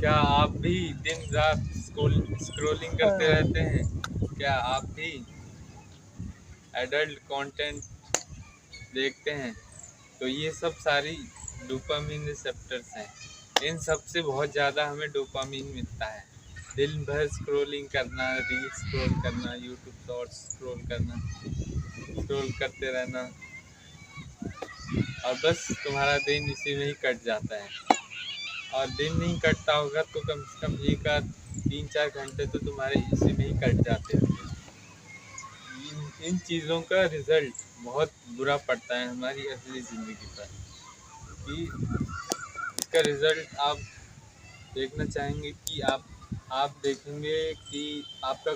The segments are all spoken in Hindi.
क्या आप भी दिन रात स्क्रोलिंग करते हाँ। रहते हैं? क्या आप भी एडल्ट कंटेंट देखते हैं? तो ये सब सारी डोपामिन रिसेप्टर्स हैं। इन सब से बहुत ज़्यादा हमें डोपामिन मिलता है। दिन भर स्क्रोलिंग करना, रील स्क्रॉल करना, यूट्यूब शॉर्ट्स स्क्रॉल करना, स्क्रॉल करते रहना, और बस तुम्हारा दिन इसी में ही कट जाता है। और दिन नहीं कटता होगा तो कम से कम एक आध 3-4 घंटे तो तुम्हारे इसी में ही कट जाते होंगे। इन चीज़ों का रिजल्ट बहुत बुरा पड़ता है हमारी असली ज़िंदगी पर। कि इसका रिजल्ट आप देखना चाहेंगे कि आप देखेंगे कि आपका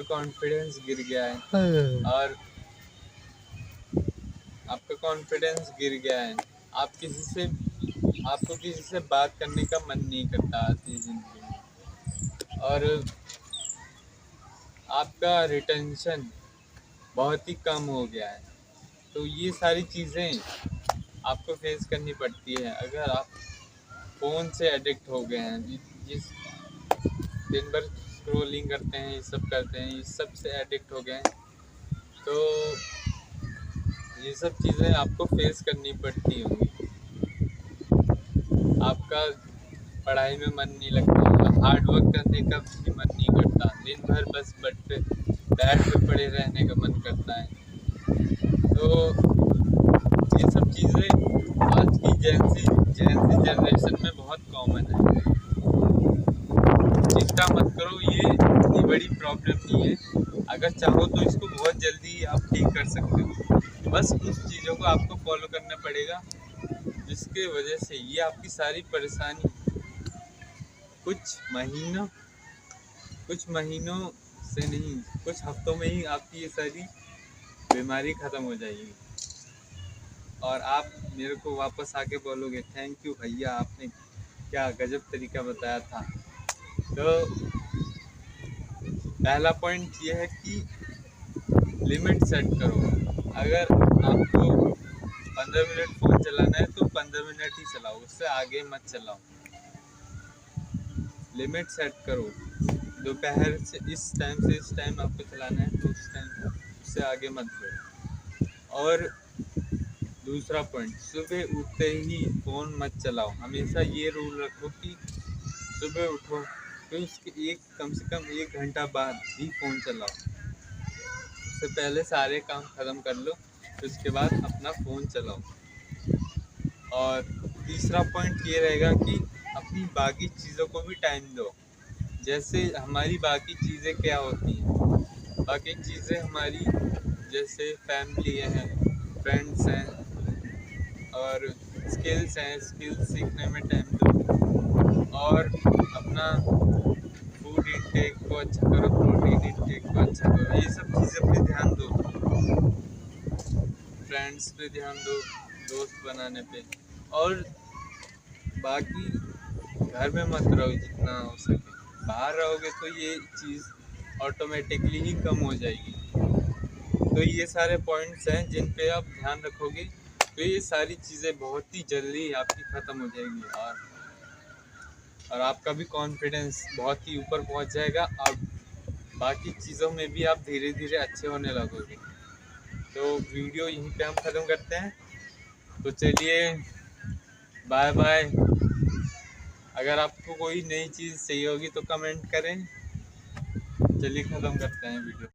कॉन्फिडेंस गिर गया है। हाँ। और आपका कॉन्फिडेंस गिर गया है। आपको किसी से बात करने का मन नहीं करता असली ज़िंदगी में। और आपका रिटेंशन बहुत ही कम हो गया है। तो ये सारी चीज़ें आपको फेस करनी पड़ती है अगर आप फ़ोन से एडिक्ट हो गए हैं। जिस दिन भर स्क्रोलिंग करते हैं, ये सब करते हैं, इस सब से एडिक्ट हो गए हैं, तो ये सब चीज़ें आपको फेस करनी पड़ती होंगी। आपका पढ़ाई में मन नहीं लगता होगा, हार्ड वर्क करने का भी मन नहीं करता, दिन भर बस बेड पे पड़े रहने का मन करता है। तो ये सब चीज़ें आज की जेंजी जनरेशन में बहुत कॉमन है। चिंता मत करो, ये इतनी बड़ी प्रॉब्लम नहीं है। अगर चाहो तो इसको बहुत जल्दी आप ठीक कर सकते हो। बस कुछ चीज़ों को आपको फॉलो करना पड़ेगा, जिसके वजह से ये आपकी सारी परेशानी कुछ महीनों से नहीं, कुछ हफ्तों में ही आपकी ये सारी बीमारी ख़त्म हो जाएगी। और आप मेरे को वापस आके बोलोगे, थैंक यू भैया, आपने क्या गजब तरीका बताया था। तो पहला पॉइंट ये है कि लिमिट सेट करो। अगर आपको 15 मिनट फ़ोन चलाना है तो 15 मिनट ही चलाओ, उससे आगे मत चलाओ। लिमिट सेट करो। दोपहर से इस टाइम आपको चलाना है तो उस टाइम, उससे आगे मत बढ़ो। और दूसरा पॉइंट, सुबह उठते ही फ़ोन मत चलाओ। हमेशा ये रूल रखो कि सुबह उठो तो उसके कम से कम 1 घंटा बाद ही फ़ोन चलाओ। उससे पहले सारे काम ख़त्म कर लो, फिर उसके बाद अपना फ़ोन चलाओ। और तीसरा पॉइंट ये रहेगा कि अपनी बाकी चीज़ों को भी टाइम दो। जैसे हमारी बाकी चीज़ें क्या होती हैं? बाकी चीज़ें हमारी जैसे फैमिली है, फ्रेंड्स हैं, और स्किल्स हैं। स्किल्स सीखने में टाइम दो। और अपना फूड इंटेक को अच्छा करो, प्रोटीन इंटेक को अच्छा करो। ये सब चीज़ें पे ध्यान दो, फ्रेंड्स पे ध्यान दो, दोस्त बनाने पे। और बाकी घर में मत रहो जितना हो सके। बाहर रहोगे तो ये चीज़ ऑटोमेटिकली ही कम हो जाएगी। तो ये सारे पॉइंट्स हैं जिन पे आप ध्यान रखोगे तो ये सारी चीज़ें बहुत ही जल्दी आपकी ख़त्म हो जाएगी। और आपका भी कॉन्फिडेंस बहुत ही ऊपर पहुंच जाएगा, और बाकी चीज़ों में भी आप धीरे धीरे अच्छे होने लगोगे। तो वीडियो यहीं पे हम ख़त्म करते हैं। तो चलिए, बाय बाय। अगर आपको कोई नई चीज़ चाहिए होगी तो कमेंट करें। चलिए ख़त्म करते हैं वीडियो।